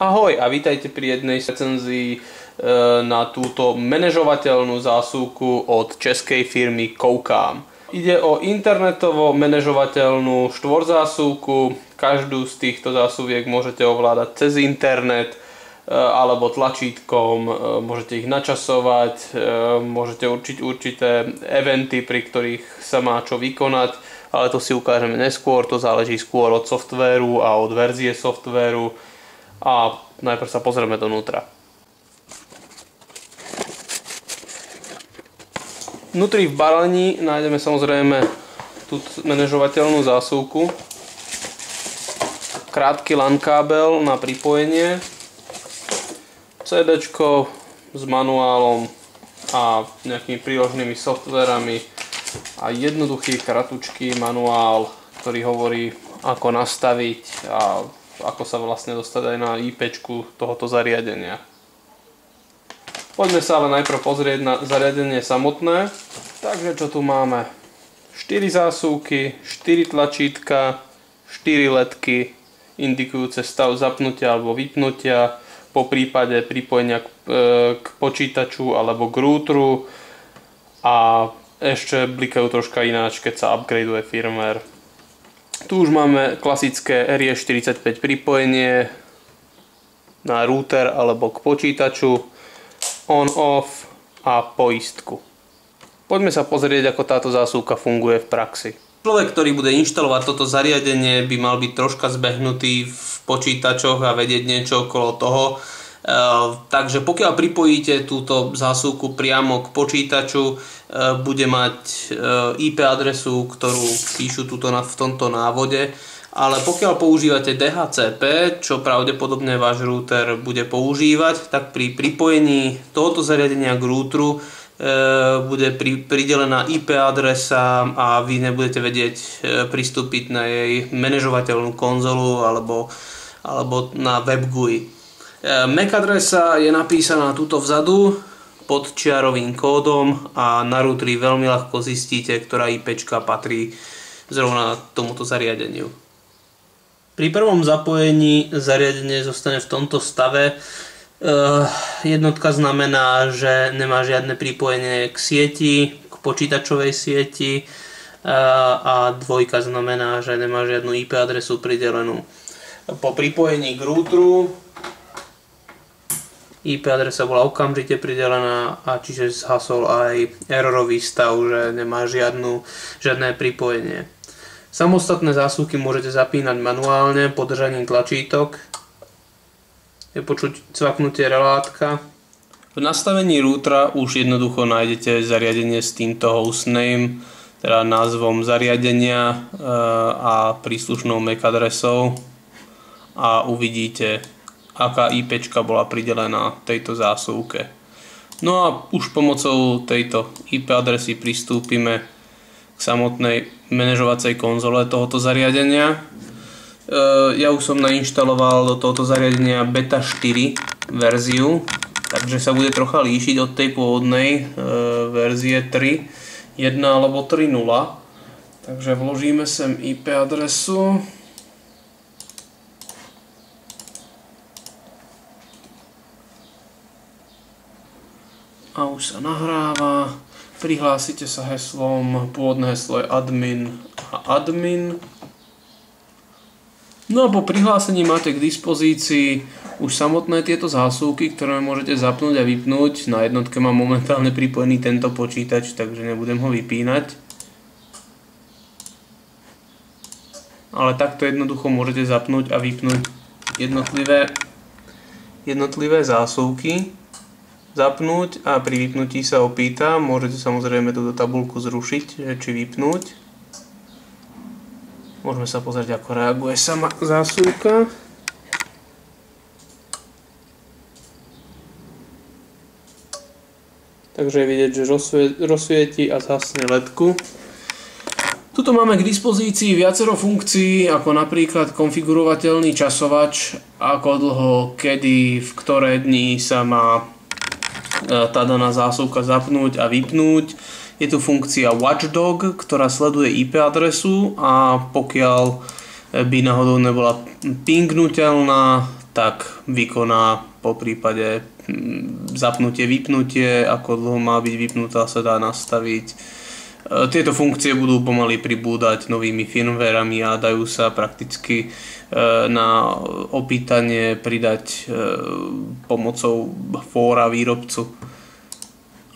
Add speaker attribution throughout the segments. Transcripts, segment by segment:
Speaker 1: Ahoj a vítajte pri jednej recenzii na túto manažovateľnú zásuvku od českej firmy Koukám. Ide o internetovo manažovateľnú štvorzásuvku. Každú z týchto zásuviek môžete ovládať cez internet alebo tlačítkom, môžete ich načasovať, môžete určiť určité eventy, pri ktorých sa má čo vykonať, ale to si ukážeme neskôr, to záleží skôr od softvéru a od verzie softvéru. A najprv sa pozrieme donútra. Vnútri v balení nájdeme samozrejme tú manažovateľnú zásuvku, krátky LAN kábel na pripojenie, CDčko s manuálom a nejakými príložnými softverami a jednoduchý kratučký manuál, ktorý hovorí, ako nastaviť a ako sa vlastne dostať aj na IPčku tohoto zariadenia. Poďme sa ale najprv pozrieť na zariadenie samotné. Takže čo tu máme? 4 zásuvky, 4 tlačítka, 4 ledky indikujúce stav zapnutia alebo vypnutia, po prípade pripojenia k počítaču alebo k routeru a ešte blikajú troška ináč, keď sa upgradeuje firmware. Tu už máme klasické RJ45 pripojenie na router alebo k počítaču, on-off a poistku. Poďme sa pozrieť, ako táto zásuvka funguje v praxi. Človek, ktorý bude inštalovať toto zariadenie, by mal byť troška zbehnutý v počítačoch a vedieť niečo okolo toho. Takže pokiaľ pripojíte túto zásuvku priamo k počítaču, bude mať IP adresu, ktorú píšu v tomto návode, ale pokiaľ používate DHCP, čo pravdepodobne váš router bude používať, tak pri pripojení tohoto zariadenia k routeru bude pridelená IP adresa a vy nebudete vedieť pristúpiť na jej manažovateľnú konzolu alebo na web GUI. MAC adresa je napísaná tuto vzadu pod čiarovým kódom a na routeri veľmi ľahko zistíte, ktorá IPčka patrí zrovna tomuto zariadeniu. Pri prvom zapojení zariadenie zostane v tomto stave. Jednotka znamená, že nemá žiadne pripojenie k sieti, k počítačovej sieti a dvojka znamená, že nemá žiadnu IP adresu pridelenú. Po pripojení k routeru IP adresa bola okamžite pridelená a čiže zhasol aj errorový stav, že nemá žiadne pripojenie. Samostatné zásuvky môžete zapínať manuálne podržaním tlačítok. Je počuť cvaknutie relátka. V nastavení routera už jednoducho nájdete zariadenie s týmto hostname, teda názvom zariadenia a príslušnou MAC adresou a uvidíte, aká IPčka bola pridelená tejto zásuvke. No a už pomocou tejto IP adresy pristúpime k samotnej manažovacej konzole tohoto zariadenia. Ja už som nainštaloval do tohoto zariadenia beta 4 verziu, takže sa bude trocha líšiť od tej pôvodnej verzie 3.1 alebo 3.0. Takže vložíme sem IP adresu. A už sa nahráva. Prihlásite sa heslom, pôvodné heslo je admin a admin. No a po prihlásení máte k dispozícii už samotné tieto zásuvky, ktoré môžete zapnúť a vypnúť. Na jednotke mám momentálne pripojený tento počítač, takže nebudem ho vypínať. Ale takto jednoducho môžete zapnúť a vypnúť jednotlivé zásuvky. Zapnúť a pri vypnutí sa opýta, môžete samozrejme túto tabuľku zrušiť, či vypnúť. Môžeme sa pozrieť, ako reaguje sama zásuvka. Takže je vidieť, že rozsvieti a zhasne ledku. Tuto máme k dispozícii viacero funkcií, ako napríklad konfigurovateľný časovač, ako dlho, kedy, v ktoré dni sa má tá daná zásuvka zapnúť a vypnúť. Je tu funkcia Watchdog, ktorá sleduje IP adresu a pokiaľ by náhodou nebola pingnutelná, tak vykoná po prípade zapnutie, vypnutie, ako dlho má byť vypnutá sa dá nastaviť. Tieto funkcie budú pomaly pribúdať novými firmwareami a dajú sa prakticky na opýtanie pridať pomocou fóra výrobcu.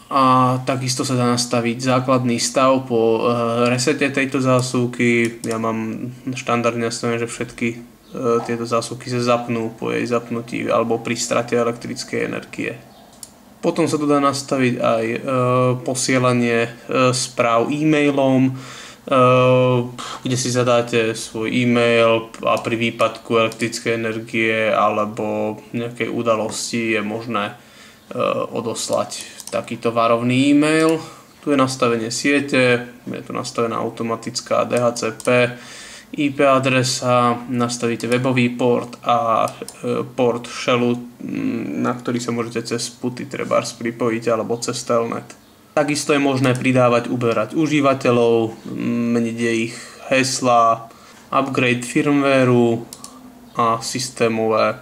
Speaker 1: A takisto sa dá nastaviť základný stav po resete tejto zásuvky. Ja mám štandardne nastavené, že všetky tieto zásuvky sa zapnú po jej zapnutí alebo pri strate elektrickej energie. Potom sa tu dá nastaviť aj posielanie správ e-mailom, kde si zadáte svoj e-mail a pri výpadku elektrickej energie alebo nejakej udalosti je možné odoslať takýto varovný e-mail. Tu je nastavenie siete, je tu nastavená automatická DHCP, IP adresa, nastavíte webový port a port shellu, na ktorý sa môžete cez puty trebárs pripojiť alebo cez telnet. Takisto je možné pridávať, uberať užívateľov, meniť ich heslá, upgrade firmwareu a systémové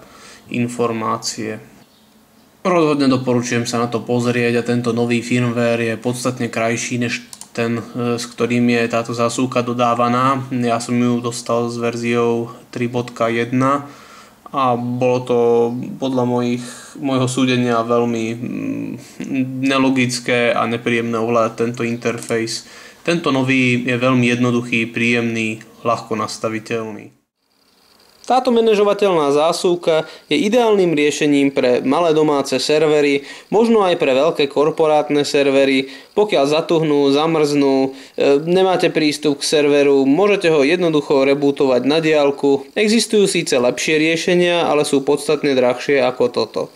Speaker 1: informácie. Rozhodne doporučujem sa na to pozrieť a tento nový firmware je podstatne krajší než ten, s ktorým je táto zásuvka dodávaná. Ja som ju dostal s verziou 3.1 a bolo to podľa môjho súdenia veľmi nelogické a nepríjemné ovládať tento interfejs. Tento nový je veľmi jednoduchý, príjemný, ľahko nastaviteľný. Táto manažovateľná zásuvka je ideálnym riešením pre malé domáce servery, možno aj pre veľké korporátne servery. Pokiaľ zatuhnú, zamrznú, nemáte prístup k serveru, môžete ho jednoducho rebootovať na diaľku. Existujú síce lepšie riešenia, ale sú podstatne drahšie ako toto.